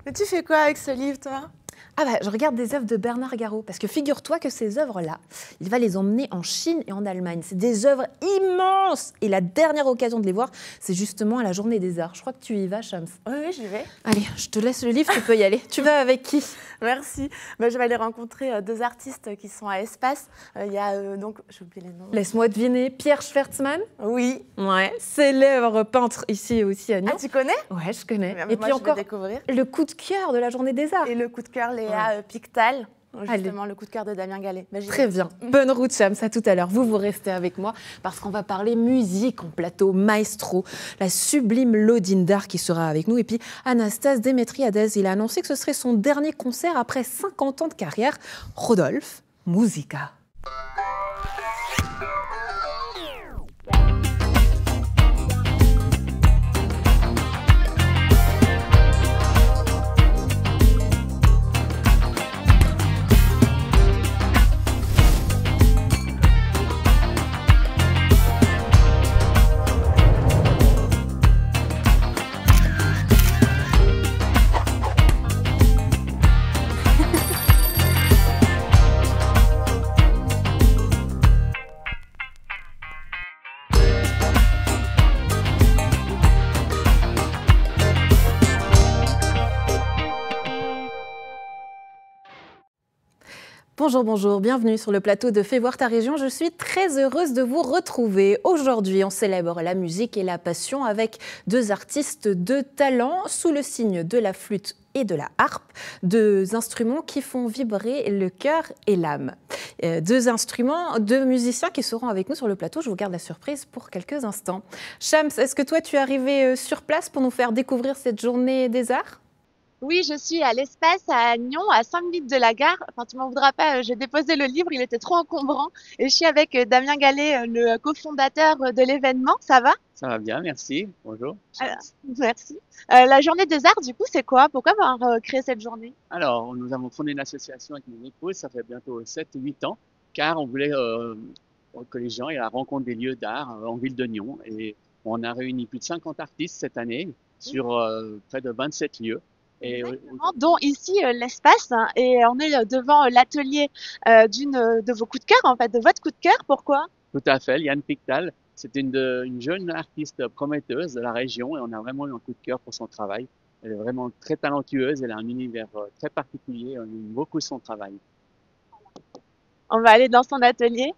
Mais tu fais quoi avec ce livre, toi? Ah bah, je regarde des œuvres de Bernard Garot, parce que figure-toi que ces œuvres-là, il va les emmener en Chine et en Allemagne. C'est des œuvres immenses. Et la dernière occasion de les voir, c'est justement à la Journée des Arts. Je crois que tu y vas, Shams. Oui, j'y vais. Allez, je te laisse le livre, tu peux y aller. Tu vas avec qui? Merci. Je vais aller rencontrer deux artistes qui sont à Espace. Il y a donc, j'ai oublié les noms. Laisse-moi deviner, Pierre Schwertzmann? Oui. Ouais, célèbre peintre ici aussi à Nyon. Ah, tu connais? Ouais, je connais. Et puis encore, découvrir. le coup de cœur de la Journée des Arts. Et le coup de cœur, Léa Pictal. Justement, le coup de cœur de Damien Gallet. Très bien. Bonne route, Shams. À tout à l'heure. Vous restez avec moi parce qu'on va parler musique en plateau. Maestro, la sublime Lodine Dar qui sera avec nous. Et puis Anastase Demetriades. Il a annoncé que ce serait son dernier concert après 50 ans de carrière. Rodolphe, Musica. Bonjour, bonjour, bienvenue sur le plateau de Fais voir ta région. Je suis très heureuse de vous retrouver. Aujourd'hui, on célèbre la musique et la passion avec deux artistes de talent sous le signe de la flûte et de la harpe, deux instruments qui font vibrer le cœur et l'âme. Deux instruments, deux musiciens qui seront avec nous sur le plateau. Je vous garde la surprise pour quelques instants. Shams, est-ce que toi tu es arrivé sur place pour nous faire découvrir cette journée des arts ? Oui, je suis à l'Espace à Nyon, à 5 minutes de la gare. Enfin, tu m'en voudras pas, j'ai déposé le livre, il était trop encombrant. Et je suis avec Damien Gallet, le cofondateur de l'événement. Ça va? Ça va bien, merci. Bonjour. Merci. La journée des arts, du coup, c'est quoi? Pourquoi avoir créé cette journée? Alors, nous avons fondé une association avec mon épouse, ça fait bientôt 7-8 ans, car on voulait que les gens aient la rencontre des lieux d'art en ville de Nyon. Et on a réuni plus de 50 artistes cette année sur près de 27 lieux. Et dont ici l'Espace, hein, et on est devant l'atelier d'une de vos coups de cœur, en fait, de votre coup de cœur. Pourquoi? Tout à fait, Liane Pictal, c'est une jeune artiste prometteuse de la région et on a vraiment eu un coup de cœur pour son travail. Elle est vraiment très talentueuse, elle a un univers très particulier, on aime beaucoup son travail. On va aller dans son atelier.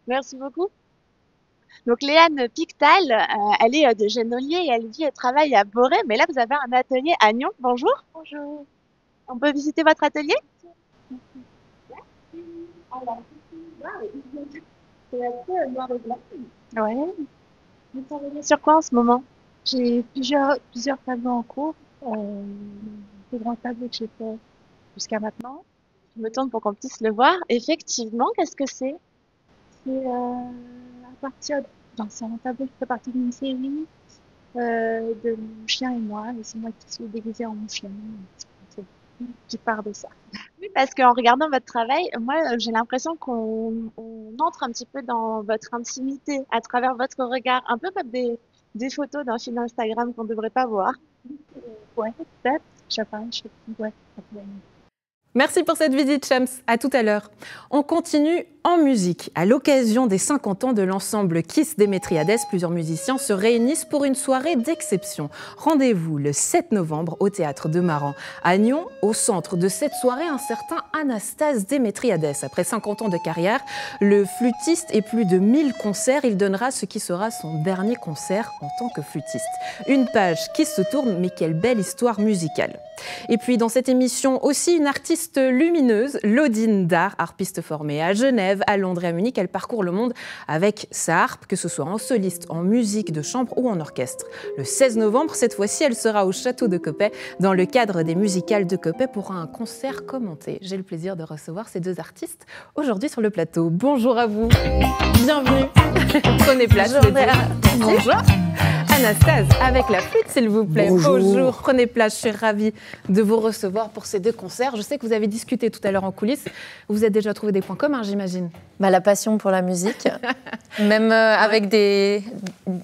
Merci beaucoup. Donc Léane Pictal, elle est de Genolier et elle vit et travaille à Boré. Mais là, vous avez un atelier à Nyon. Bonjour. Bonjour. On peut visiter votre atelier? C'est assez noir et blanc. Ouais. Vous travaillez sur quoi en ce moment? J'ai plusieurs tableaux en cours. Les grands tableaux que j'ai fait jusqu'à maintenant. Je me tourne pour qu'on puisse le voir. Effectivement, qu'est-ce que c'est? C'est c'est un tableau qui fait partie d'une série de mon chien et moi. Et c'est moi qui suis déguisée en mon chien. Qui part de ça. Oui, parce qu'en regardant votre travail, moi, j'ai l'impression qu'on entre un petit peu dans votre intimité à travers votre regard, un peu comme des photos d'un fil Instagram qu'on ne devrait pas voir. Ouais, peut-être. Je sais pas. Ouais, Merci pour cette visite, Shams. À tout à l'heure. On continue en musique. À l'occasion des 50 ans de l'ensemble Kiss Demetriades, plusieurs musiciens se réunissent pour une soirée d'exception. Rendez-vous le 7 novembre au Théâtre de Maran. À Nyon, au centre de cette soirée, un certain Anastase Demetriades. Après 50 ans de carrière, le flûtiste et plus de 1000 concerts, il donnera ce qui sera son dernier concert en tant que flûtiste. Une page qui se tourne, mais quelle belle histoire musicale. Et puis dans cette émission aussi une artiste lumineuse, Lodine Dar, harpiste formée à Genève, à Londres et à Munich. Elle parcourt le monde avec sa harpe, que ce soit en soliste, en musique de chambre ou en orchestre. Le 16 novembre, cette fois-ci, elle sera au château de Coppet dans le cadre des musicales de Coppet pour un concert commenté. J'ai le plaisir de recevoir ces deux artistes aujourd'hui sur le plateau. Bonjour à vous, bienvenue. Prenez place. Bonjour. Anastase, avec la flûte, s'il vous plaît. Bonjour, prenez place, je suis ravie de vous recevoir pour ces deux concerts. Je sais que vous avez discuté tout à l'heure en coulisses. Vous avez déjà trouvé des points communs, j'imagine. La passion pour la musique, même avec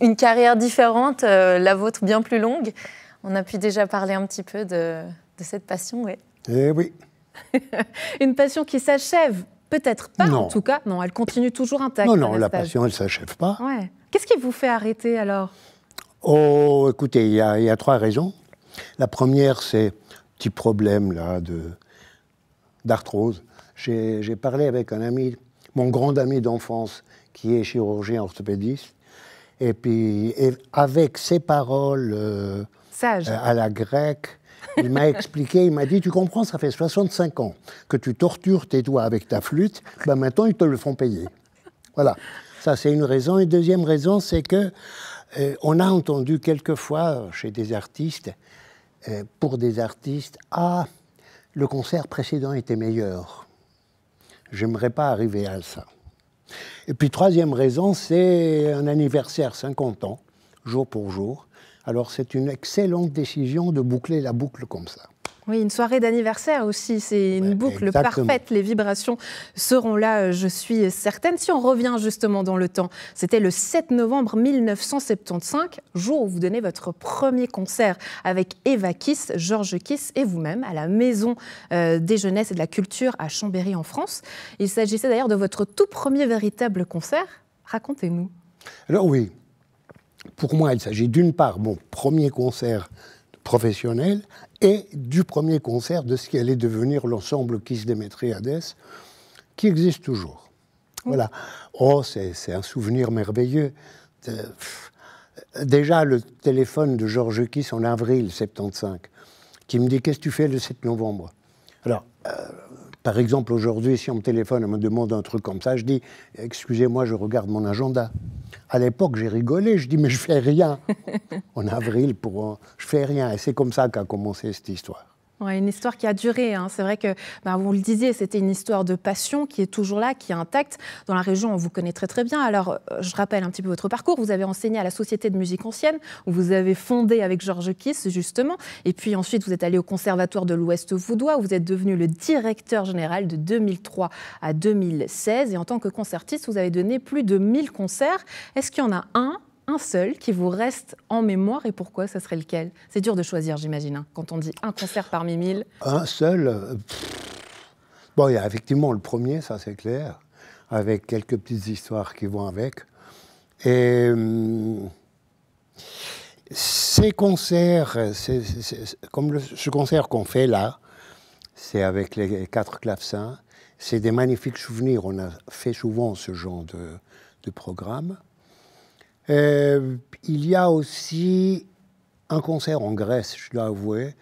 une carrière différente, la vôtre bien plus longue. On a pu déjà parler un petit peu de cette passion, oui. Eh oui. Une passion qui s'achève, peut-être pas Non. en tout cas. Non, elle continue toujours intacte. Non, non, la Anastasia. passion, elle ne s'achève pas. Ouais. Qu'est-ce qui vous fait arrêter alors? Oh, écoutez, il y a 3 raisons. La première, c'est un petit problème là, d'arthrose. J'ai parlé avec un ami, mon grand ami d'enfance, qui est chirurgien orthopédiste. Et puis, avec ses paroles Sage. à la grecque, il m'a expliqué, il m'a dit, tu comprends, ça fait 65 ans que tu tortures tes doigts avec ta flûte, ben maintenant ils te le font payer. Voilà, ça c'est une raison. Et deuxième raison, c'est que on a entendu quelquefois chez des artistes, pour des artistes, ah, le concert précédent était meilleur. J'aimerais pas arriver à ça. Et puis troisième raison, c'est un anniversaire 50 ans, jour pour jour. Alors c'est une excellente décision de boucler la boucle comme ça. Oui, une soirée d'anniversaire aussi, c'est une boucle exactement. parfaite. Les vibrations seront là, je suis certaine. Si on revient justement dans le temps, c'était le 7 novembre 1975, jour où vous donnez votre premier concert avec Eva Kiss, Georges Kiss et vous-même à la Maison des Jeunesses et de la Culture à Chambéry en France. Il s'agissait d'ailleurs de votre tout premier véritable concert. Racontez-nous. Alors oui, pour moi, il s'agit d'une part mon premier concert professionnel et du premier concert de ce qui allait devenir l'ensemble Kiss Démétriades, qui existe toujours. Voilà. Oh, c'est un souvenir merveilleux. Déjà, le téléphone de Georges Kiss en avril 75, qui me dit « Qu'est-ce que tu fais le 7 novembre ?» Alors, par exemple, aujourd'hui, si on me téléphone et me demande un truc comme ça, je dis « Excusez-moi, je regarde mon agenda. » À l'époque, j'ai rigolé, je dis « Mais je fais rien. » En avril, je fais rien. Et c'est comme ça qu'a commencé cette histoire. Ouais, une histoire qui a duré. Hein. C'est vrai que, vous le disiez, c'était une histoire de passion qui est toujours là, qui est intacte. Dans la région, on vous connaît très très bien. Alors, je rappelle un petit peu votre parcours. Vous avez enseigné à la Société de musique ancienne, où vous avez fondé avec Georges Kiss, justement. Et puis ensuite, vous êtes allé au Conservatoire de l'Ouest vaudois, où vous êtes devenu le directeur général de 2003 à 2016. Et en tant que concertiste, vous avez donné plus de 1000 concerts. Est-ce qu'il y en a un seul qui vous reste en mémoire et pourquoi? Ça serait lequel? C'est dur de choisir, j'imagine, hein, quand on dit un concert parmi 1000. Un seul Bon, il y a effectivement le premier, ça c'est clair, avec quelques petites histoires qui vont avec. Et ces concerts, comme ce concert qu'on fait là, c'est avec les 4 clavecins, c'est des magnifiques souvenirs. On a fait souvent ce genre de programme. Il y a aussi un concert en Grèce, je dois avouer,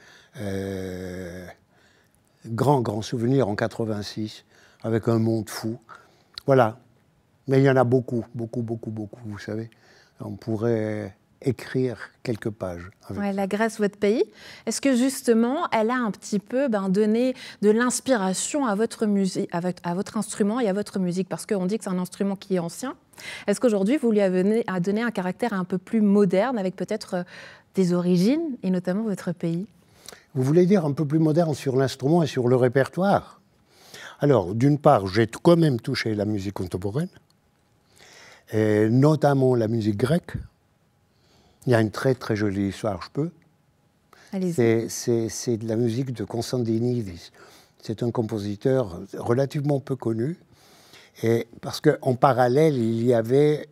grand souvenir en 86, avec un monde fou. Voilà. Mais il y en a beaucoup, vous savez. On pourrait écrire quelques pages. Ouais, la Grèce, votre pays. Est-ce que justement, elle a un petit peu donné de l'inspiration à votre musique, à votre instrument et à votre musique? Parce qu'on dit que c'est un instrument qui est ancien. Est-ce qu'aujourd'hui, vous lui avez donné un caractère un peu plus moderne, avec peut-être des origines, et notamment votre pays? Vous voulez dire un peu plus moderne sur l'instrument et sur le répertoire? Alors, d'une part, j'ai quand même touché la musique contemporaine, et notamment la musique grecque. Il y a une très très jolie histoire, je peux. Allez-y. C'est de la musique de Constantinides. C'est un compositeur relativement peu connu. Et parce qu'en parallèle, il y avait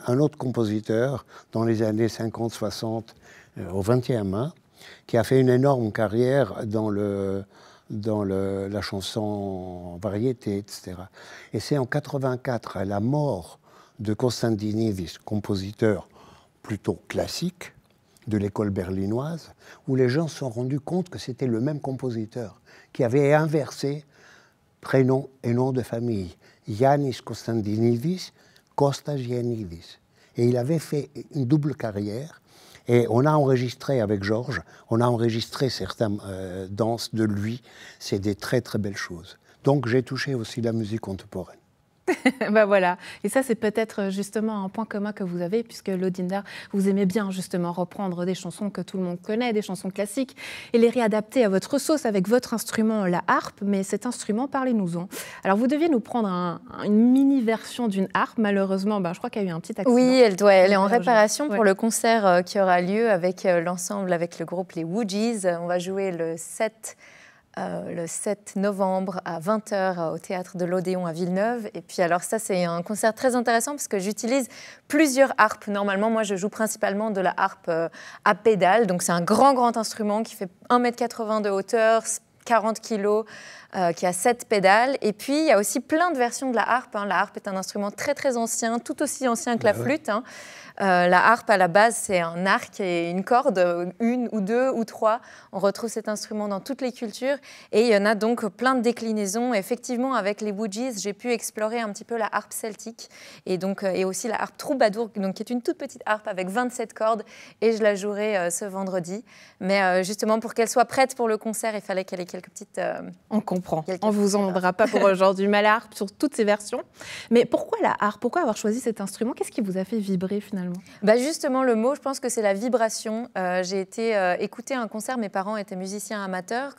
un autre compositeur dans les années 50-60, au XXe, qui a fait une énorme carrière dans la chanson variété, etc. Et c'est en 84, à la mort de Constantinides, compositeur plutôt classique de l'école berlinoise, où les gens se sont rendus compte que c'était le même compositeur, qui avait inversé prénom et nom de famille. Yannis Constantinides, Kostas Giannidis. Et il avait fait une double carrière. Et on a enregistré avec Georges, on a enregistré certaines danses de lui. C'est des très très belles choses. Donc j'ai touché aussi la musique contemporaine. Ben voilà. Et ça, c'est peut-être justement un point commun que vous avez, puisque Lodinder, vous aimez bien justement reprendre des chansons que tout le monde connaît, des chansons classiques, et les réadapter à votre sauce avec votre instrument, la harpe. Mais cet instrument, parlez-nous-en. Alors, vous deviez nous prendre une mini-version d'une harpe. Malheureusement, je crois qu'il y a eu un petit accident. Oui, elle est en réparation pour le concert qui aura lieu avec l'ensemble, avec le groupe les Woodies. On va jouer le 7 novembre à 20h au Théâtre de l'Odéon à Villeneuve. Et puis alors ça, c'est un concert très intéressant parce que j'utilise plusieurs harpes. Normalement, moi, je joue principalement de la harpe à pédale. Donc c'est un grand instrument qui fait 1,80 m de hauteur, 40 kg, qui a 7 pédales. Et puis, il y a aussi plein de versions de la harpe. La harpe est un instrument très ancien, tout aussi ancien que la flûte. La harpe, à la base, c'est un arc et une corde, une ou deux ou trois. On retrouve cet instrument dans toutes les cultures. Et il y en a donc plein de déclinaisons. Effectivement, avec les Woodies, j'ai pu explorer un petit peu la harpe celtique et aussi la harpe troubadour, donc, qui est une toute petite harpe avec 27 cordes. Et je la jouerai ce vendredi. Mais justement, pour qu'elle soit prête pour le concert, il fallait qu'elle ait quelques petites... On comprend. On ne vous en voudra pas pour aujourd'hui. Mais la harpe sur toutes ses versions. Mais pourquoi la harpe? Pourquoi avoir choisi cet instrument? Qu'est-ce qui vous a fait vibrer finalement? Justement, le mot, je pense que c'est la vibration. J'ai été écouter un concert. Mes parents étaient musiciens amateurs,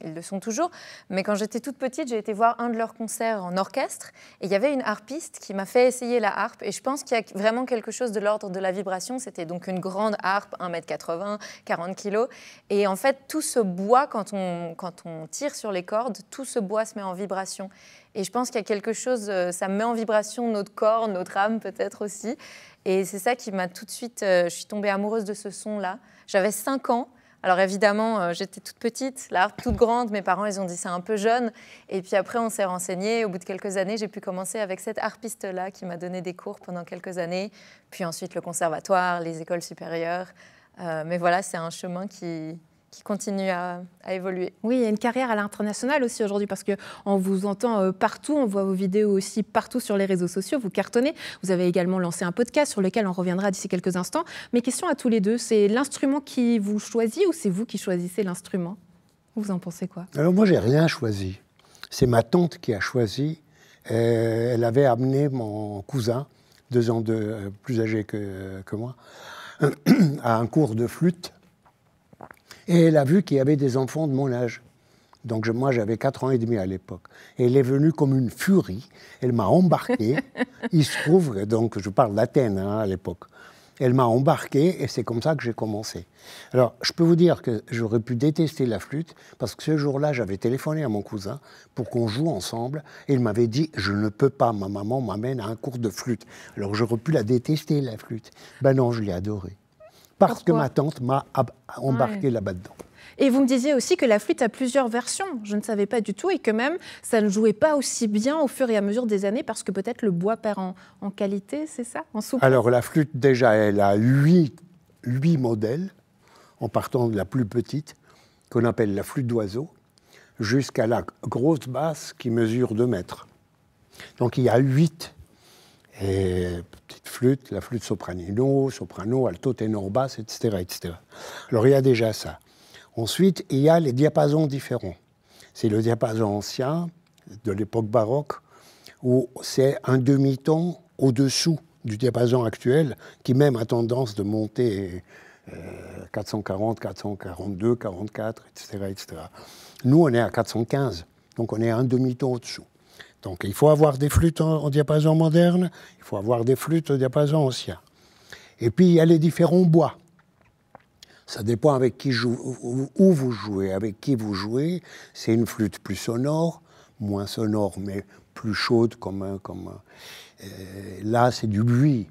ils le sont toujours. Mais quand j'étais toute petite, j'ai été voir un de leurs concerts en orchestre. Et il y avait une harpiste qui m'a fait essayer la harpe. Et je pense qu'il y a vraiment quelque chose de l'ordre de la vibration. C'était donc une grande harpe, 1,80 m, 40 kg. Et en fait, tout ce bois, quand on tire sur les cordes, tout ce bois se met en vibration. Et je pense qu'il y a quelque chose, ça met en vibration notre corps, notre âme peut-être aussi. Et c'est ça qui m'a tout de suite... je suis tombée amoureuse de ce son-là. J'avais 5 ans. Alors évidemment, j'étais toute petite, la harpe toute grande. Mes parents, ils ont dit c'est un peu jeune. Et puis après, on s'est renseigné. Au bout de quelques années, j'ai pu commencer avec cette harpiste-là qui m'a donné des cours pendant quelques années. Puis ensuite, le conservatoire, les écoles supérieures. Mais voilà, c'est un chemin qui continue à évoluer. Oui, il y a une carrière à l'international aussi aujourd'hui parce qu'on vous entend partout, on voit vos vidéos aussi partout sur les réseaux sociaux, vous cartonnez. Vous avez également lancé un podcast sur lequel on reviendra d'ici quelques instants. Mais question à tous les deux, c'est l'instrument qui vous choisit ou c'est vous qui choisissez l'instrument? Vous en pensez quoi? Alors moi, j'ai rien choisi. C'est ma tante qui a choisi. Elle avait amené mon cousin, 2 ans plus âgé que moi, à un cours de flûte. Et elle a vu qu'il y avait des enfants de mon âge. Donc moi, j'avais 4 ans et demi à l'époque. Et elle est venue comme une furie. Elle m'a embarqué. Il se trouve, donc je parle d'Athènes à l'époque. Elle m'a embarqué et c'est comme ça que j'ai commencé. Alors, je peux vous dire que j'aurais pu détester la flûte parce que ce jour-là, j'avais téléphoné à mon cousin pour qu'on joue ensemble. Et il m'avait dit, je ne peux pas, ma maman m'amène à un cours de flûte. Alors, j'aurais pu la détester, la flûte. Ben non, je l'ai adorée. Parce que ma tante m'a embarqué là-bas dedans. Et vous me disiez aussi que la flûte a plusieurs versions. Je ne savais pas du tout et que même ça ne jouait pas aussi bien au fur et à mesure des années parce que peut-être le bois perd en qualité, c'est ça, en souplesse? Alors la flûte, déjà, elle a 8 modèles, en partant de la plus petite, qu'on appelle la flûte d'oiseau, jusqu'à la grosse basse qui mesure 2 mètres. Donc il y a 8 petite flûte, la flûte soprano, alto, ténor, basse, etc., etc. Alors il y a déjà ça. Ensuite, il y a les diapasons différents. C'est le diapason ancien, de l'époque baroque, où c'est un demi-ton au-dessous du diapason actuel, qui même a tendance de monter 440, 442, 44, etc., etc. Nous, on est à 415, donc on est un demi-ton au-dessous. Donc il faut avoir des flûtes en diapason moderne, il faut avoir des flûtes au diapason ancien. Et puis il y a les différents bois. Ça dépend avec qui où vous jouez, avec qui vous jouez. C'est une flûte plus sonore, moins sonore, mais plus chaude là, c'est du buis.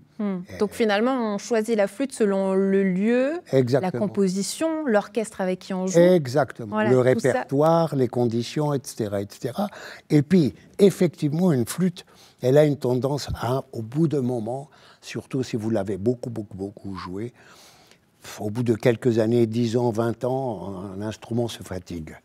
Donc finalement, on choisit la flûte selon le lieu, exactement, la composition, l'orchestre avec qui on joue. Exactement, voilà, le répertoire, ça, les conditions, etc., etc. Et puis, effectivement, une flûte, elle a une tendance à, au bout d'un moment, surtout si vous l'avez beaucoup joué, au bout de quelques années, 10 ans, 20 ans, un instrument se fatigue.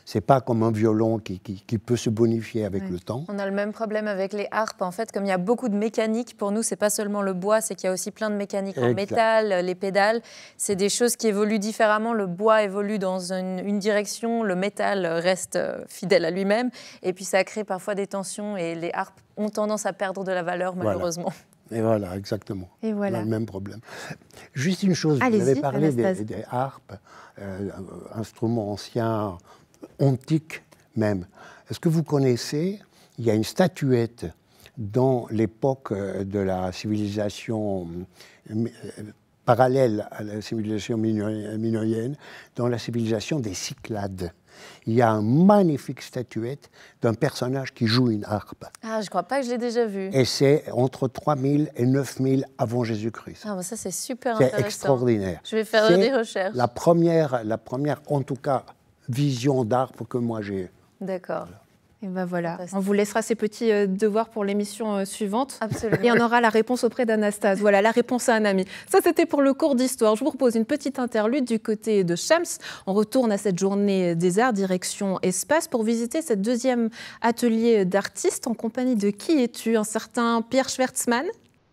C'est pas comme un violon qui peut se bonifier avec le temps. On a le même problème avec les harpes. En fait, comme il y a beaucoup de mécanique, pour nous, c'est pas seulement le bois, c'est qu'il y a aussi plein de mécanique en métal, les pédales. C'est des choses qui évoluent différemment. Le bois évolue dans une direction, le métal reste fidèle à lui-même. Et puis, ça crée parfois des tensions et les harpes ont tendance à perdre de la valeur, malheureusement. Et voilà, exactement. Et voilà. On a le même problème. Juste une chose, vous avez parlé des harpes, instruments anciens, antiques même. Est-ce que vous connaissez, il y a une statuette dans l'époque de la civilisation parallèle à la civilisation minoïenne, dans la civilisation des Cyclades. Il y a une magnifique statuette d'un personnage qui joue une harpe. Ah, je ne crois pas que je l'ai déjà vu. Et c'est entre 3000 et 9000 avant Jésus-Christ. Ah, bah ça, c'est super intéressant. C'est extraordinaire. Je vais faire des recherches. La première, en tout cas, vision d'harpe que moi j'ai eue. D'accord. Voilà. Et ben voilà, on vous laissera ces petits devoirs pour l'émission suivante. Absolument. Et on aura la réponse auprès d'Anastase. Voilà, la réponse à un ami. Ça, c'était pour le cours d'histoire. Je vous propose une petite interlude du côté de Shams. On retourne à cette journée des arts, direction espace, pour visiter cette deuxième atelier d'artistes. En compagnie de qui es-tu? Un certain Pierre Schwertzmann?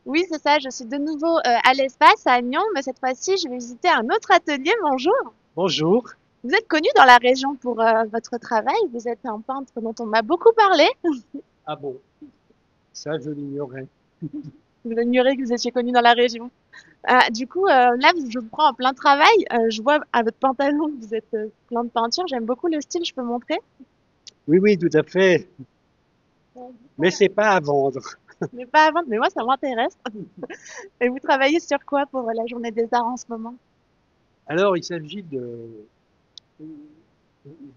Oui, c'est ça. Je suis de nouveau à l'espace, à Nyon, mais cette fois-ci, je vais visiter un autre atelier. Bonjour. Bonjour. Vous êtes connu dans la région pour votre travail. Vous êtes un peintre dont on m'a beaucoup parlé. Ah bon? Ça, je l'ignorais. Vous ignorez que vous étiez connu dans la région. Du coup, là, je vous prends en plein travail. Je vois à votre pantalon que vous êtes plein de peinture. J'aime beaucoup le style. Je peux montrer? Oui, oui, tout à fait. Mais c'est pas à vendre. Mais pas à vendre. Mais moi, ça m'intéresse. Et vous travaillez sur quoi pour la journée des arts en ce moment? Alors, il s'agit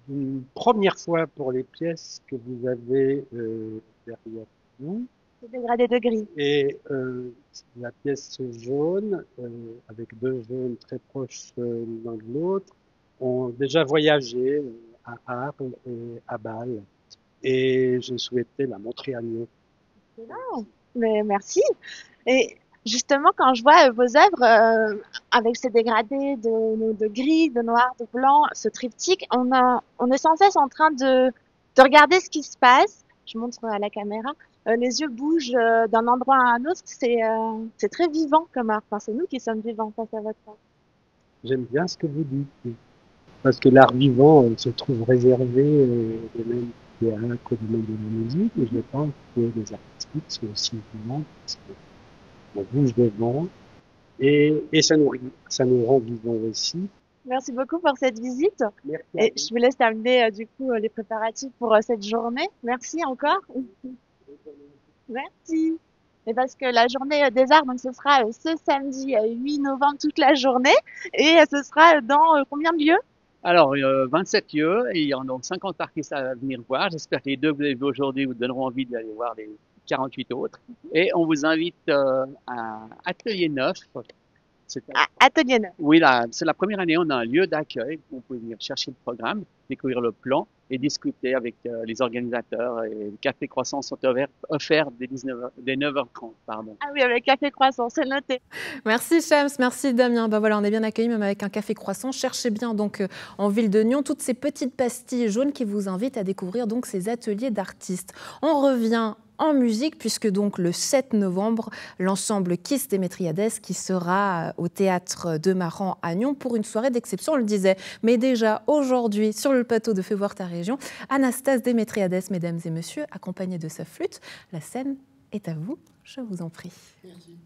d'une première fois pour les pièces que vous avez derrière vous. C'est dégradé de gris. Et la pièce jaune, avec deux jaunes très proches l'un de l'autre, ont déjà voyagé à Arles et à Bâle. Et je souhaitais la montrer à Nyon. Non, mais merci. Et justement, quand je vois vos œuvres avec ces dégradés de gris, de noir, de blanc, ce triptyque, on est sans cesse en train de regarder ce qui se passe. Je montre à la caméra. Les yeux bougent d'un endroit à un autre. C'est très vivant comme art. Enfin, c'est nous qui sommes vivants face à votre art. J'aime bien ce que vous dites. Parce que l'art vivant se trouve réservé au domaine du théâtre, au domaine de la musique. Et je pense que les artistiques sont aussi vivants. Parce qu'on bouge devant. Et ça nous rend vivants aussi. Merci beaucoup pour cette visite. Merci. Et je vous laisse terminer du coup les préparatifs pour cette journée. Merci encore. Merci. Et parce que la journée des arts, donc ce sera ce samedi 8 novembre toute la journée. Et ce sera dans combien de lieux? Alors, 27 lieux et il y en a donc 50 artistes à venir voir. J'espère que les deux que vous avez vus aujourd'hui vous donneront envie d'aller voir les 48 autres. Et on vous invite à Atelier 9. Atelier 9. Oui, c'est la première année, on a un lieu d'accueil où vous pouvez venir chercher le programme, découvrir le plan et discuter avec les organisateurs. Et les cafés croissants sont offerts dès 9h30. Pardon. Ah oui, avec café croissant, c'est noté. Merci Shams, merci Damien. Ben voilà, on est bien accueillis même avec un café croissant. Cherchez bien donc en ville de Nyon toutes ces petites pastilles jaunes qui vous invitent à découvrir donc ces ateliers d'artistes. On revient en musique, puisque donc le 7 novembre, l'ensemble Kiss Démétriades qui sera au Théâtre de Maran à Nyon pour une soirée d'exception, on le disait. Mais déjà aujourd'hui, sur le plateau de Fais voir ta région, Anastase Démétriades, mesdames et messieurs, accompagnée de sa flûte. La scène est à vous, je vous en prie. Merci.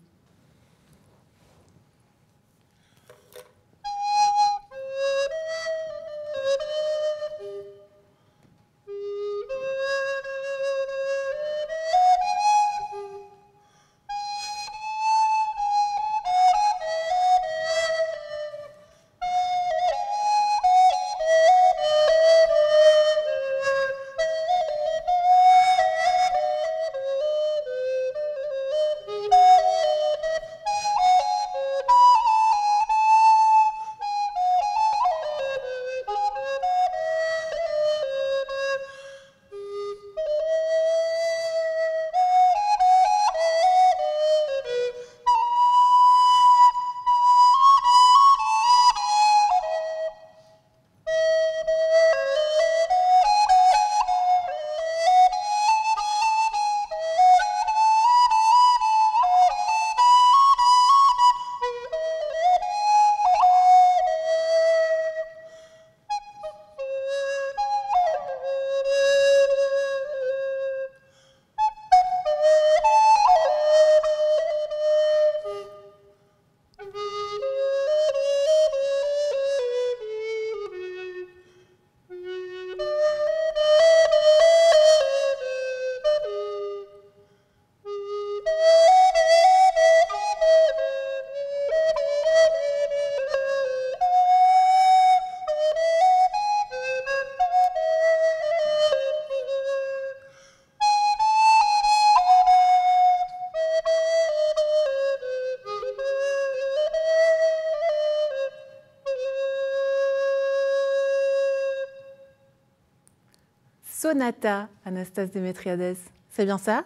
sonata, Anastase Démétriades. C'est bien ça?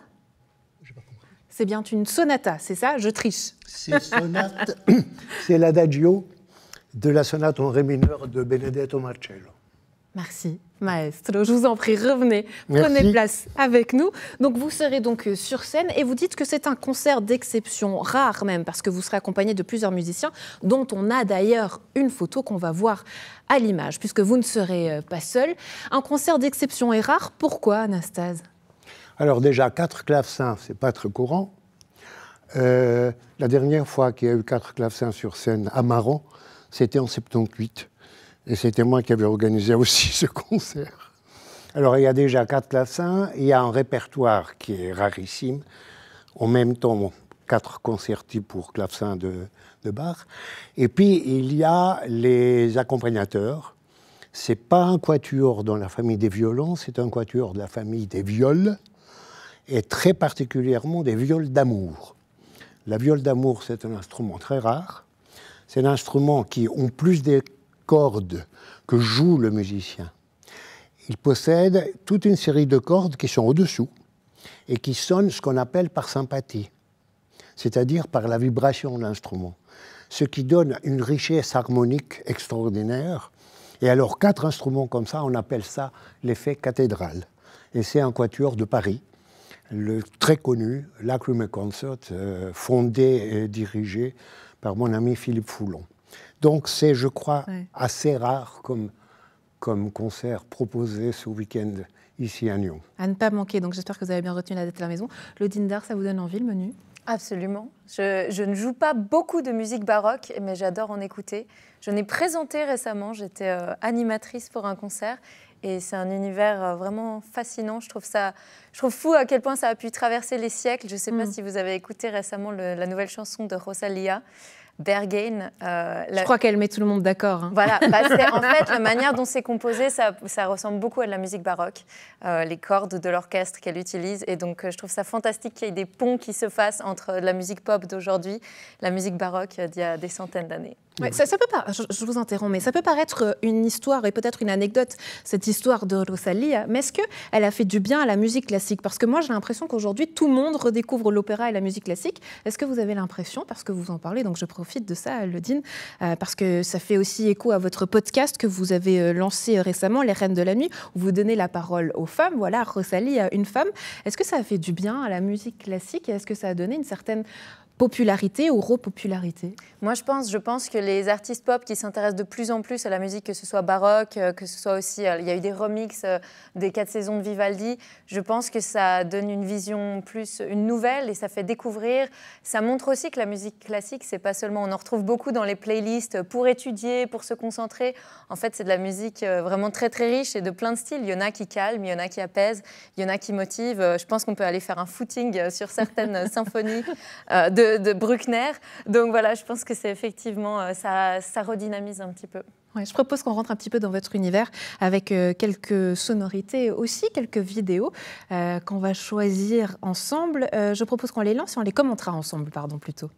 C'est bien une sonata, c'est ça? Je triche. C'est l'adagio de la sonate en ré mineur de Benedetto Marcello. Merci, maestro. Je vous en prie, revenez, Merci. prenez place avec nous. Donc, vous serez donc sur scène et vous dites que c'est un concert d'exception, rare même, parce que vous serez accompagné de plusieurs musiciens, dont on a d'ailleurs une photo qu'on va voir à l'image, puisque vous ne serez pas seul. Un concert d'exception est rare. Pourquoi, Anastase? Alors déjà, 4 clavecins, c'est pas très courant. La dernière fois qu'il y a eu 4 clavecins sur scène à Maran, c'était en 78. Et c'était moi qui avais organisé aussi ce concert. Alors il y a déjà 4 clavecins, il y a un répertoire qui est rarissime. En même temps, 4 concerti pour clavecin de Bach. Et puis il y a les accompagnateurs. C'est pas un quatuor dans la famille des violons, c'est un quatuor de la famille des viols, et très particulièrement des viols d'amour. La viole d'amour, c'est un instrument très rare. C'est un instrument qui, en plus des cordes que joue le musicien, il possède toute une série de cordes qui sont au-dessous et qui sonnent ce qu'on appelle par sympathie, c'est-à-dire par la vibration de l'instrument, ce qui donne une richesse harmonique extraordinaire. Et alors, 4 instruments comme ça, on appelle ça l'effet cathédrale. Et c'est un quatuor de Paris, le très connu Lacrimae Concert, fondé et dirigé par mon ami Philippe Foulon. Donc c'est, je crois, assez rare comme concert proposé ce week-end ici à Nyon. À ne pas manquer, donc j'espère que vous avez bien retenu la date à la maison. Le Dindar, ça vous donne envie, le menu? Absolument. Je ne joue pas beaucoup de musique baroque, mais j'adore en écouter. Je n'ai présenté récemment, j'étais animatrice pour un concert, et c'est un univers vraiment fascinant. Je trouve fou à quel point ça a pu traverser les siècles. Je ne sais pas si vous avez écouté récemment la nouvelle chanson de Rosalia, Berghain. Je crois qu'elle met tout le monde d'accord. Hein. Voilà, en fait, la manière dont c'est composé, ça ressemble beaucoup à de la musique baroque, les cordes de l'orchestre qu'elle utilise. Et donc, je trouve ça fantastique qu'il y ait des ponts qui se fassent entre la musique pop d'aujourd'hui, la musique baroque d'il y a des centaines d'années. Ouais, ça peut pas, je vous interromps, mais ça peut paraître une histoire et peut-être une anecdote, cette histoire de Rosalia, mais est-ce qu'elle a fait du bien à la musique classique? Parce que moi, j'ai l'impression qu'aujourd'hui, tout le monde redécouvre l'opéra et la musique classique. Est-ce que vous avez l'impression, parce que vous en parlez, donc je profite de ça, Lodine, parce que ça fait aussi écho à votre podcast que vous avez lancé récemment, Les Reines de la Nuit, où vous donnez la parole aux femmes. Voilà, Rosalia, une femme. Est-ce que ça a fait du bien à la musique classique et est-ce que ça a donné une certaine popularité ou repopularité? Moi, je pense que les artistes pop qui s'intéressent de plus en plus à la musique, que ce soit baroque, que ce soit aussi, il y a eu des remixes des 4 saisons de Vivaldi, je pense que ça donne une vision plus, une nouvelle et ça fait découvrir. Ça montre aussi que la musique classique, c'est pas seulement, on en retrouve beaucoup dans les playlists pour étudier, pour se concentrer. En fait, c'est de la musique vraiment très très riche et de plein de styles. Il y en a qui calment, il y en a qui apaisent, il y en a qui motivent. Je pense qu'on peut aller faire un footing sur certaines symphonies de Bruckner. Donc voilà, je pense que c'est effectivement, ça redynamise un petit peu. Ouais, je propose qu'on rentre un petit peu dans votre univers avec quelques sonorités aussi, quelques vidéos qu'on va choisir ensemble. Je propose qu'on les lance et on les commentera ensemble, plutôt.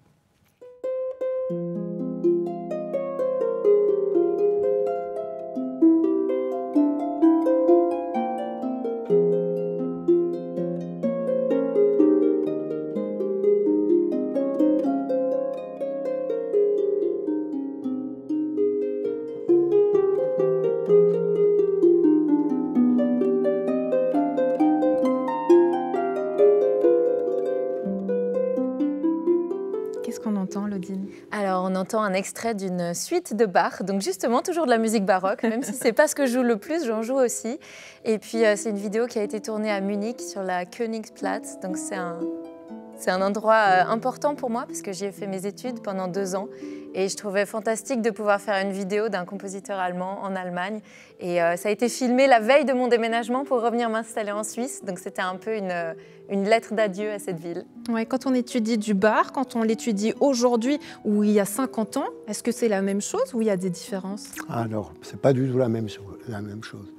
Alors, on entend un extrait d'une suite de Bach, donc justement toujours de la musique baroque, même si c'est pas ce que je joue le plus, j'en joue aussi. Et puis, c'est une vidéo qui a été tournée à Munich sur la Königsplatz, donc c'est un endroit important pour moi parce que j'y ai fait mes études pendant 2 ans et je trouvais fantastique de pouvoir faire une vidéo d'un compositeur allemand en Allemagne. Et ça a été filmé la veille de mon déménagement pour revenir m'installer en Suisse, donc c'était un peu une lettre d'adieu à cette ville. Ouais, quand on étudie du Bach, quand on l'étudie aujourd'hui ou il y a 50 ans, est-ce que c'est la même chose ou il y a des différences? Alors, c'est pas du tout la même chose.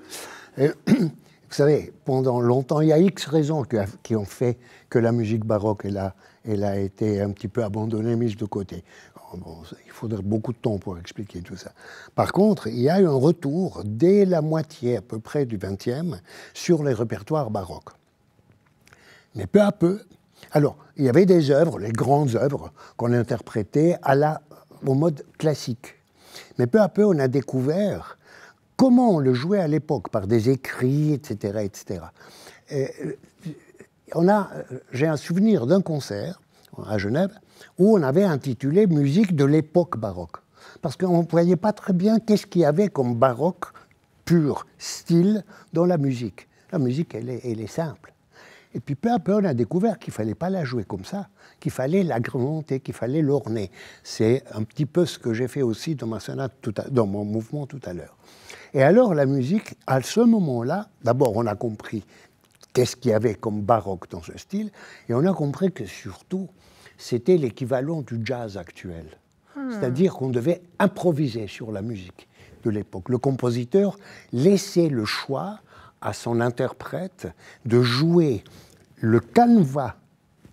Vous savez, pendant longtemps, il y a X raisons qui ont fait que la musique baroque, elle a été un petit peu abandonnée, mise de côté. Bon, il faudrait beaucoup de temps pour expliquer tout ça. Par contre, il y a eu un retour dès la moitié à peu près du XXe sur les répertoires baroques. Mais peu à peu, alors, il y avait des œuvres, les grandes œuvres, qu'on interprétait au mode classique. Mais peu à peu, on a découvert comment on le jouait à l'époque, par des écrits, etc. etc. J'ai un souvenir d'un concert à Genève où on avait intitulé « Musique de l'époque baroque ». Parce qu'on ne voyait pas très bien qu'est-ce qu'il y avait comme baroque, pur style, dans la musique. La musique, elle est simple. Et puis peu à peu, on a découvert qu'il ne fallait pas la jouer comme ça, qu'il fallait l'agrémenter, qu'il fallait l'orner. C'est un petit peu ce que j'ai fait aussi dans ma sonate, dans mon mouvement tout à l'heure. Et alors la musique, à ce moment-là, d'abord on a compris qu'est-ce qu'il y avait comme baroque dans ce style, et on a compris que surtout, c'était l'équivalent du jazz actuel. C'est-à-dire qu'on devait improviser sur la musique de l'époque. Le compositeur laissait le choix à son interprète de jouer le canevas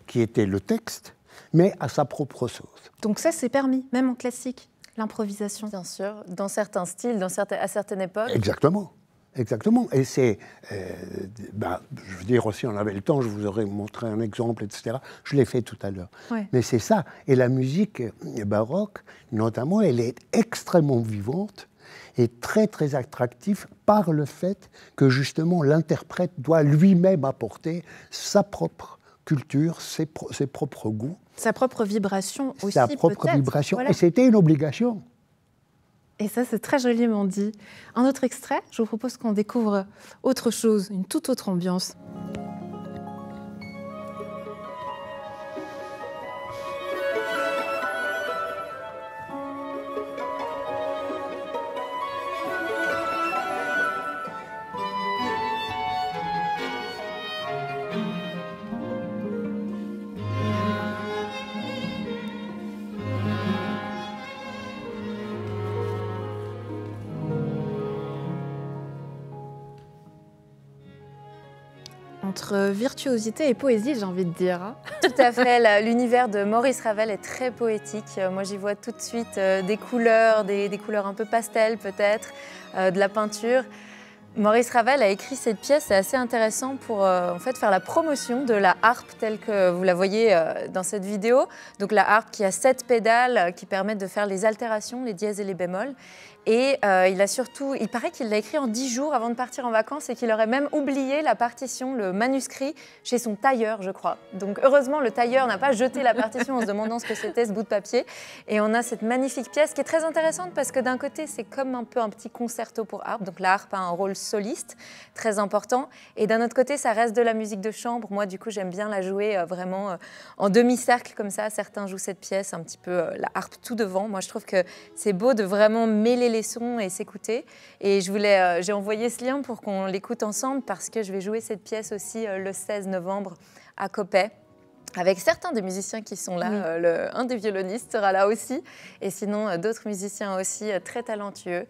qui était le texte, mais à sa propre sauce. Donc ça, c'est permis, même en classique, l'improvisation. Bien sûr, dans certains styles, à certaines époques. Exactement. Exactement. Et c'est, je veux dire aussi, on avait le temps, je vous aurais montré un exemple, etc. Je l'ai fait tout à l'heure. Ouais. Mais c'est ça. Et la musique baroque, notamment, elle est extrêmement vivante et très, très attractive par le fait que, justement, l'interprète doit lui-même apporter sa propre culture, ses propres goûts. Sa propre vibration aussi, sa propre vibration. Voilà. Et c'était une obligation. Et ça, c'est très joliment dit. Un autre extrait, je vous propose qu'on découvre autre chose, une toute autre ambiance. Entre virtuosité et poésie, j'ai envie de dire. Tout à fait. L'univers de Maurice Ravel est très poétique. Moi, j'y vois tout de suite des couleurs, des couleurs un peu pastel peut-être, de la peinture. Maurice Ravel a écrit cette pièce, c'est assez intéressant pour en fait faire la promotion de la harpe telle que vous la voyez dans cette vidéo. Donc la harpe qui a 7 pédales qui permettent de faire les altérations, les dièses et les bémols. Et il paraît qu'il l'a écrit en 10 jours avant de partir en vacances et qu'il aurait même oublié la partition, le manuscrit, chez son tailleur, je crois. Donc heureusement, le tailleur n'a pas jeté la partition en se demandant ce que c'était ce bout de papier. Et on a cette magnifique pièce qui est très intéressante parce que d'un côté, c'est comme un peu un petit concerto pour harpe. Donc la harpe a un rôle soliste très important. Et d'un autre côté, ça reste de la musique de chambre. Moi, du coup, j'aime bien la jouer vraiment en demi-cercle comme ça. Certains jouent cette pièce un petit peu la harpe tout devant. Moi, je trouve que c'est beau de vraiment mêler les sons et s'écouter. Et j'ai envoyé ce lien pour qu'on l'écoute ensemble parce que je vais jouer cette pièce aussi le 16 novembre à Coppet. Avec certains des musiciens qui sont là, oui. Un des violonistes sera là aussi. Et sinon, d'autres musiciens aussi très talentueux.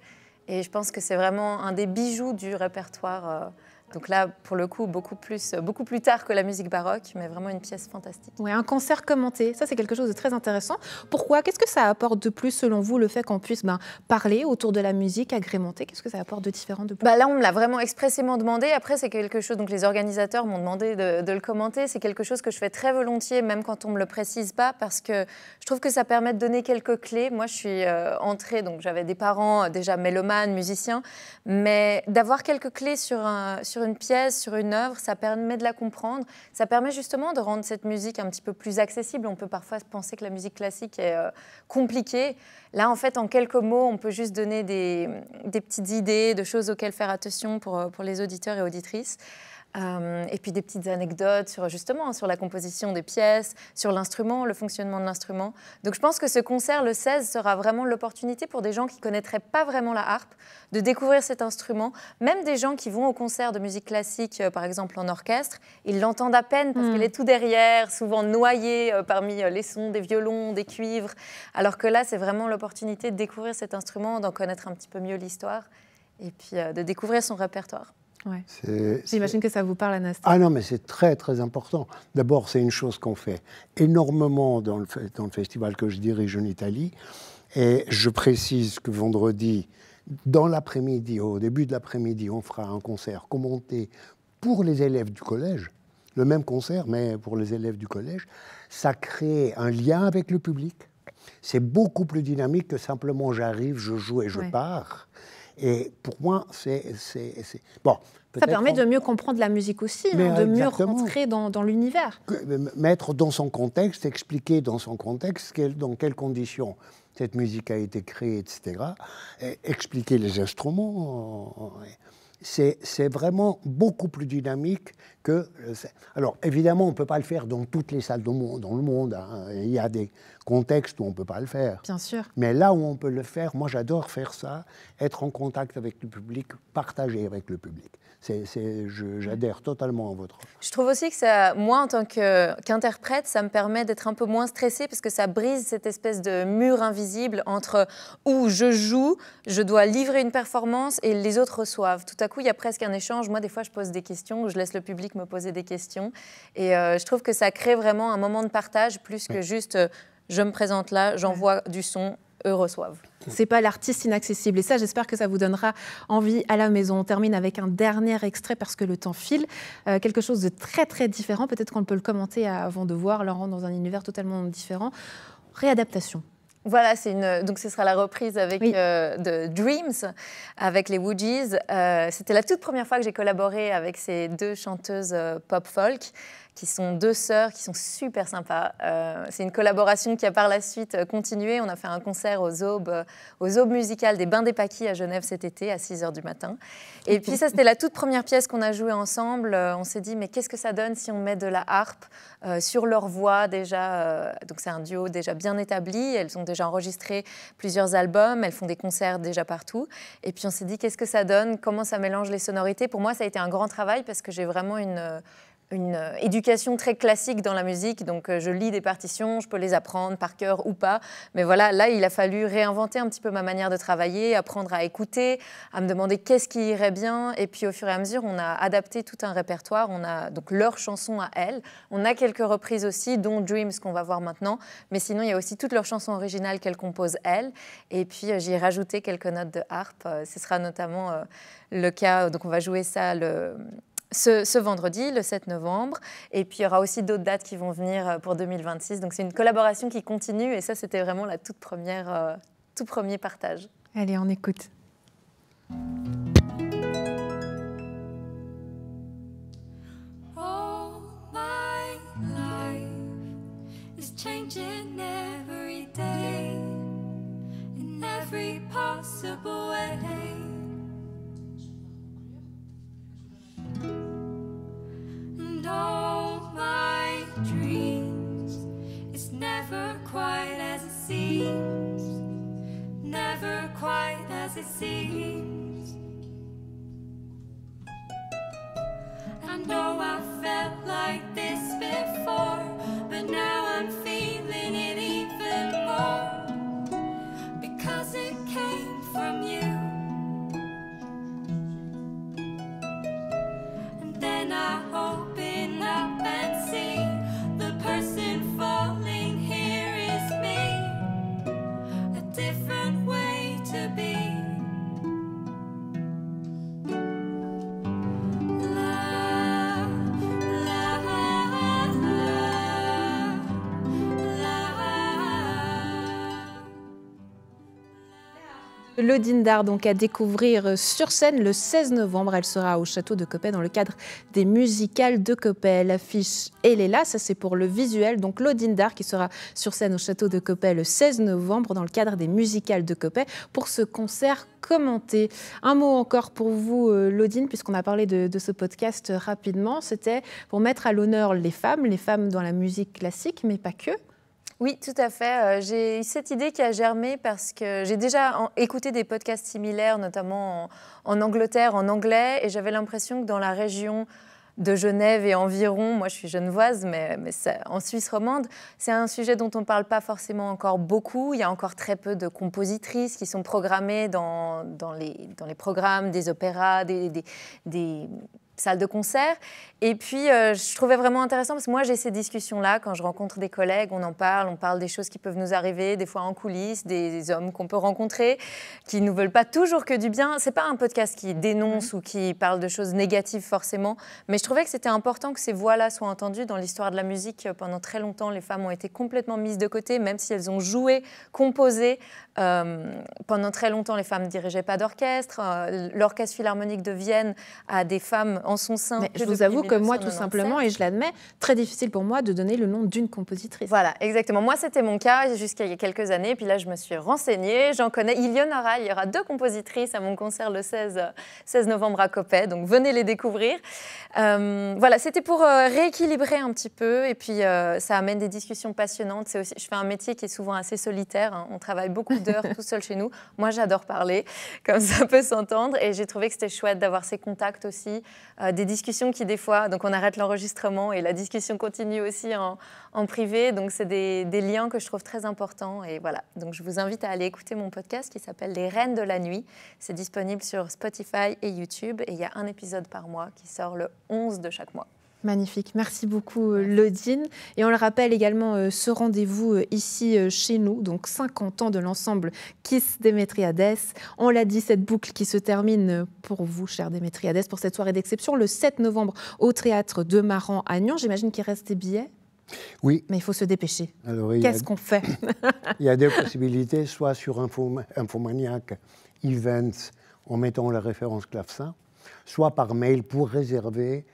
Et je pense que c'est vraiment un des bijoux du répertoire. Donc là, pour le coup, beaucoup plus tard que la musique baroque, mais vraiment une pièce fantastique. Oui, un concert commenté, ça c'est quelque chose de très intéressant. Pourquoi? Qu'est-ce que ça apporte de plus, selon vous, le fait qu'on puisse parler autour de la musique, agrémenter? Qu'est-ce que ça apporte de différent de plus? Là, on me l'a vraiment expressément demandé. Après, c'est quelque chose, donc les organisateurs m'ont demandé de le commenter. C'est quelque chose que je fais très volontiers, même quand on ne me le précise pas, parce que je trouve que ça permet de donner quelques clés. Moi, je suis entrée, donc j'avais des parents déjà mélomanes, musiciens, mais d'avoir quelques clés sur une pièce, sur une œuvre, ça permet de la comprendre. Ça permet justement de rendre cette musique un petit peu plus accessible. On peut parfois penser que la musique classique est compliquée. Là, en fait, en quelques mots, on peut juste donner des petites idées, de choses auxquelles faire attention pour les auditeurs et auditrices. Et puis des petites anecdotes sur la composition des pièces, sur l'instrument, le fonctionnement de l'instrument. Donc je pense que ce concert, le 16, sera vraiment l'opportunité pour des gens qui ne connaîtraient pas vraiment la harpe, de découvrir cet instrument. Même des gens qui vont au concert de musique classique, par exemple en orchestre, ils l'entendent à peine parce qu'elle est tout derrière, souvent noyée parmi les sons des violons, des cuivres. Alors que là, c'est vraiment l'opportunité de découvrir cet instrument, d'en connaître un petit peu mieux l'histoire et puis de découvrir son répertoire. Ouais. J'imagine que ça vous parle, Anastasia. Ah non, mais c'est très, très important. D'abord, c'est une chose qu'on fait énormément dans le festival que je dirige en Italie. Et je précise que vendredi, dans l'après-midi, au début de l'après-midi, on fera un concert commenté pour les élèves du collège. Le même concert, mais pour les élèves du collège. Ça crée un lien avec le public. C'est beaucoup plus dynamique que simplement j'arrive, je joue et je pars. Et pour moi, c'est... Bon, ça permet de mieux comprendre la musique aussi, de mieux rentrer dans l'univers. Mettre dans son contexte, expliquer dans son contexte dans quelles conditions cette musique a été créée, etc. Et expliquer les instruments. C'est vraiment beaucoup plus dynamique que... Alors, évidemment, on ne peut pas le faire dans toutes les salles dans le monde. Hein. Il y a des contextes où on ne peut pas le faire. Bien sûr. Mais là où on peut le faire, moi, j'adore faire ça, être en contact avec le public, partager avec le public. J'adhère totalement à votre offre. Je trouve aussi que ça, moi, en tant qu'interprète, ça me permet d'être un peu moins stressée parce que ça brise cette espèce de mur invisible entre où je joue, je dois livrer une performance et les autres reçoivent. Tout à coup, il y a presque un échange. Moi, des fois, je pose des questions, je laisse le public me poser des questions. Et je trouve que ça crée vraiment un moment de partage plus que juste je me présente là, j'envoie du son, eux reçoivent. C'est pas l'artiste inaccessible. Et ça, j'espère que ça vous donnera envie à la maison. On termine avec un dernier extrait parce que le temps file. Quelque chose de très, très différent. Peut-être qu'on peut le commenter avant de voir Laurent dans un univers totalement différent. Réadaptation. Voilà, donc ce sera la reprise avec de Dreams, avec les Woodies. C'était la toute première fois que j'ai collaboré avec ces deux chanteuses pop-folk, qui sont deux sœurs, qui sont super sympas. C'est une collaboration qui a par la suite continué. On a fait un concert aux aubes musicales des Bains des Paquis à Genève cet été, à 6h du matin. Et puis ça, c'était la toute première pièce qu'on a jouée ensemble. On s'est dit, mais qu'est-ce que ça donne si on met de la harpe sur leur voix déjà donc c'est un duo déjà bien établi. Elles ont déjà enregistré plusieurs albums. Elles font des concerts déjà partout. Et puis on s'est dit, qu'est-ce que ça donne? Comment ça mélange les sonorités? Pour moi, ça a été un grand travail parce que j'ai vraiment une éducation très classique dans la musique, donc je lis des partitions, je peux les apprendre par cœur ou pas, mais voilà, là il a fallu réinventer un petit peu ma manière de travailler, apprendre à écouter, à me demander qu'est-ce qui irait bien, et puis au fur et à mesure on a adapté tout un répertoire, on a donc leurs chansons à elles, on a quelques reprises aussi, dont Dreams qu'on va voir maintenant, mais sinon il y a aussi toutes leurs chansons originales qu'elles composent elles, et puis j'y ai rajouté quelques notes de harpe, ce sera notamment le cas, donc on va jouer ça ce vendredi, le 7 novembre. Et puis, il y aura aussi d'autres dates qui vont venir pour 2026. Donc, c'est une collaboration qui continue. Et ça, c'était vraiment la tout premier partage. Allez, on écoute. All my life is changing every day in every possible way. And all my dreams, it's never quite as it seems, never quite as it seems. I know I felt like this before, but now I'm feeling it even more, because it came from you. Then I open up and see the person falling here is me, a different way to be. La, la, la, Lodindar, donc à découvrir sur scène le 16 novembre. Elle sera au château de Coppet dans le cadre des musicales de Coppet. L'affiche, elle est là, ça c'est pour le visuel. Donc Lodindar qui sera sur scène au château de Coppet le 16 novembre dans le cadre des musicales de Coppet pour ce concert commenté. Un mot encore pour vous, Lodine, puisqu'on a parlé de ce podcast rapidement. C'était pour mettre à l'honneur les femmes dans la musique classique, mais pas que. Oui, tout à fait. J'ai eu cette idée qui a germé parce que j'ai déjà écouté des podcasts similaires, notamment en Angleterre, en anglais, et j'avais l'impression que dans la région de Genève et environ. Moi, je suis genevoise, mais en Suisse romande, c'est un sujet dont on ne parle pas forcément encore beaucoup. Il y a encore très peu de compositrices qui sont programmées dans les programmes des opéras, des salles de concert. Et puis, je trouvais vraiment intéressant parce que moi, j'ai ces discussions-là quand je rencontre des collègues, on parle des choses qui peuvent nous arriver, des fois en coulisses, des hommes qu'on peut rencontrer, qui ne nous veulent pas toujours que du bien. Ce n'est pas un podcast qui dénonce ou qui parle de choses négatives forcément, mais je trouvais que c'était important que ces voix-là soient entendues. Dans l'histoire de la musique, pendant très longtemps, les femmes ont été complètement mises de côté, même si elles ont joué, composé. Pendant très longtemps, les femmes ne dirigeaient pas d'orchestre. L'Orchestre Philharmonique de Vienne a des femmes en son sein. Mais je vous avoue que moi, tout simplement, et je l'admets, très difficile pour moi de donner le nom d'une compositrice. Voilà, exactement. Moi, c'était mon cas jusqu'à il y a quelques années. Puis là, je me suis renseignée. J'en connais. Il y aura 2 compositrices à mon concert le 16 novembre à Coppet. Donc, venez les découvrir. Voilà, c'était pour rééquilibrer un petit peu. Et puis, ça amène des discussions passionnantes. Je fais un métier qui est souvent assez solitaire. Hein. On travaille beaucoup d'heures tout seul chez nous. Moi, j'adore parler, comme ça peut s'entendre. Et j'ai trouvé que c'était chouette d'avoir ces contacts aussi, des discussions qui, des fois, donc on arrête l'enregistrement et la discussion continue aussi en privé. Donc, c'est des liens que je trouve très importants. Et voilà, donc je vous invite à aller écouter mon podcast qui s'appelle Les Reines de la Nuit. C'est disponible sur Spotify et YouTube. Et il y a un épisode par mois qui sort le 11 de chaque mois. Magnifique. Merci beaucoup, Lodine. Et on le rappelle également, ce rendez-vous ici chez nous, donc 50 ans de l'ensemble Kiss Démétriades. On l'a dit, cette boucle qui se termine pour vous, chère Démétriades, pour cette soirée d'exception, le 7 novembre au Théâtre de Maran à Nyon. J'imagine qu'il reste des billets. Oui. Mais il faut se dépêcher. Qu'est-ce qu'on fait? Il y a 2 possibilités, soit sur Infomaniac Events en mettant la référence clavecin, soit par mail pour réserver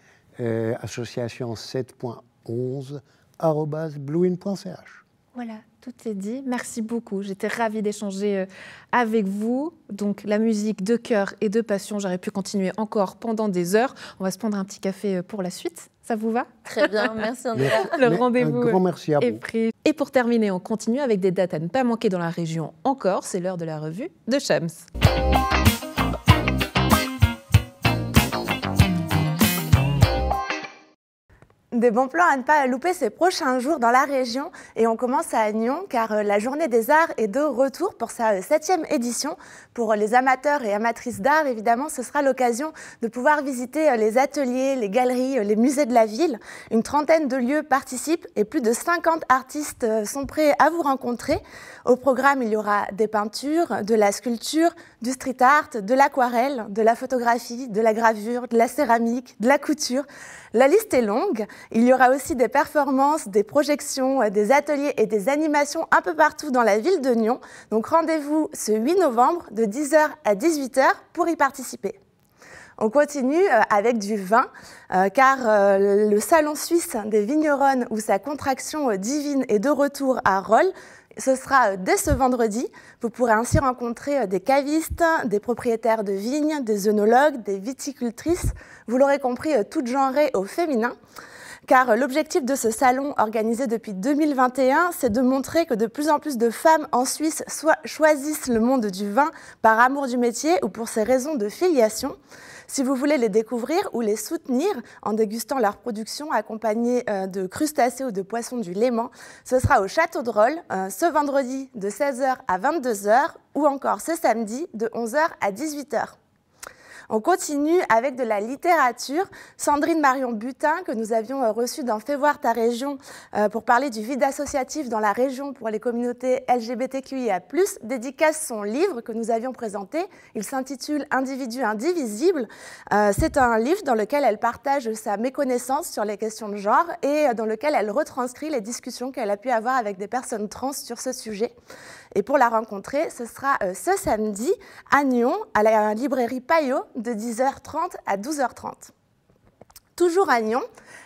association 7.11@bluin.ch. Voilà, tout est dit. Merci beaucoup. J'étais ravie d'échanger avec vous. Donc, la musique de cœur et de passion, j'aurais pu continuer encore pendant des heures. On va se prendre un petit café pour la suite. Ça vous va? Très bien, merci Andrea. Le rendez-vous Un grand merci à vous. est pris. Et pour terminer, on continue avec des dates à ne pas manquer dans la région encore. C'est l'heure de la revue de Shams. Des bons plans à ne pas louper ces prochains jours dans la région. Et on commence à Nyon car la Journée des Arts est de retour pour sa 7e édition. Pour les amateurs et amatrices d'art, évidemment, ce sera l'occasion de pouvoir visiter les ateliers, les galeries, les musées de la ville. Une trentaine de lieux participent et plus de 50 artistes sont prêts à vous rencontrer. Au programme, il y aura des peintures, de la sculpture, du street art, de l'aquarelle, de la photographie, de la gravure, de la céramique, de la couture. La liste est longue. Il y aura aussi des performances, des projections, des ateliers et des animations un peu partout dans la ville de Nyon. Donc rendez-vous ce 8 novembre de 10h à 18h pour y participer. On continue avec du vin, car le Salon suisse des vigneronnes ou sa contraction divine est de retour à Rolle. Ce sera dès ce vendredi. Vous pourrez ainsi rencontrer des cavistes, des propriétaires de vignes, des œnologues, des viticultrices. Vous l'aurez compris, toutes genrées au féminin. Car l'objectif de ce salon, organisé depuis 2021, c'est de montrer que de plus en plus de femmes en Suisse choisissent le monde du vin par amour du métier ou pour ces raisons de filiation. Si vous voulez les découvrir ou les soutenir en dégustant leur production accompagnée de crustacés ou de poissons du Léman, ce sera au Château de Rolle ce vendredi de 16h à 22h ou encore ce samedi de 11h à 18h. On continue avec de la littérature. Sandrine Marion Butin, que nous avions reçue dans Fais voir ta région pour parler du vide associatif dans la région pour les communautés LGBTQIA+, dédicace son livre que nous avions présenté. Il s'intitule « Individu indivisible ». C'est un livre dans lequel elle partage sa méconnaissance sur les questions de genre et dans lequel elle retranscrit les discussions qu'elle a pu avoir avec des personnes trans sur ce sujet. Et pour la rencontrer, ce sera ce samedi à Nyon, à la librairie Payot, de 10h30 à 12h30. Toujours à Nyon,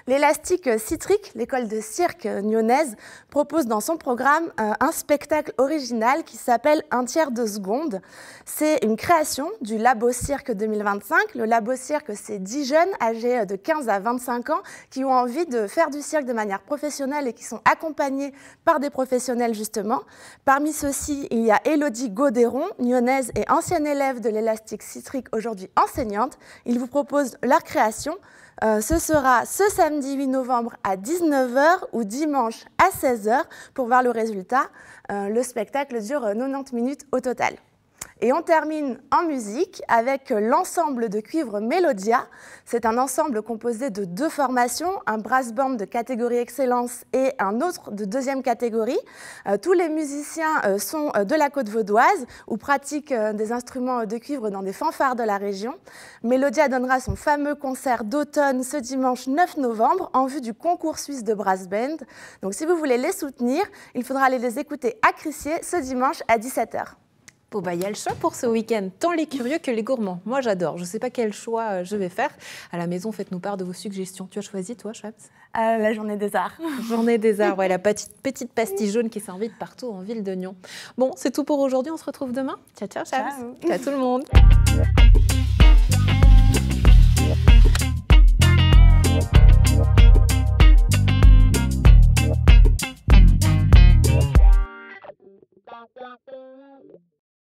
l'Élastique Citrique, l'école de cirque nyonnaise, propose dans son programme un spectacle original qui s'appelle Un tiers de seconde. C'est une création du Labo Cirque 2025. Le Labo Cirque, c'est 10 jeunes âgés de 15 à 25 ans qui ont envie de faire du cirque de manière professionnelle et qui sont accompagnés par des professionnels justement. Parmi ceux-ci, il y a Élodie Gaudéron, nyonnaise et ancienne élève de l'Élastique Citrique, aujourd'hui enseignante. Ils vous proposent leur création Ce sera ce samedi 8 novembre à 19h ou dimanche à 16h pour voir le résultat. Le spectacle dure 90 minutes au total. Et on termine en musique avec l'ensemble de cuivre Melodia. C'est un ensemble composé de 2 formations, un brass band de catégorie excellence et un autre de 2e catégorie. Tous les musiciens sont de la Côte Vaudoise ou pratiquent des instruments de cuivre dans des fanfares de la région. Melodia donnera son fameux concert d'automne ce dimanche 9 novembre en vue du concours suisse de brass band. Donc si vous voulez les soutenir, il faudra aller les écouter à Crissier ce dimanche à 17h. Bon, bah, y a le choix pour ce week-end, tant les curieux que les gourmands. Moi, j'adore. Je ne sais pas quel choix je vais faire. À la maison, faites-nous part de vos suggestions. Tu as choisi, toi, Chams? La journée des arts. Journée des arts, ouais, la petite pastille jaune qui s'invite partout en ville de Nyon. Bon, c'est tout pour aujourd'hui. On se retrouve demain. Ciao, ciao, Chams. Ciao. Ciao tout le monde.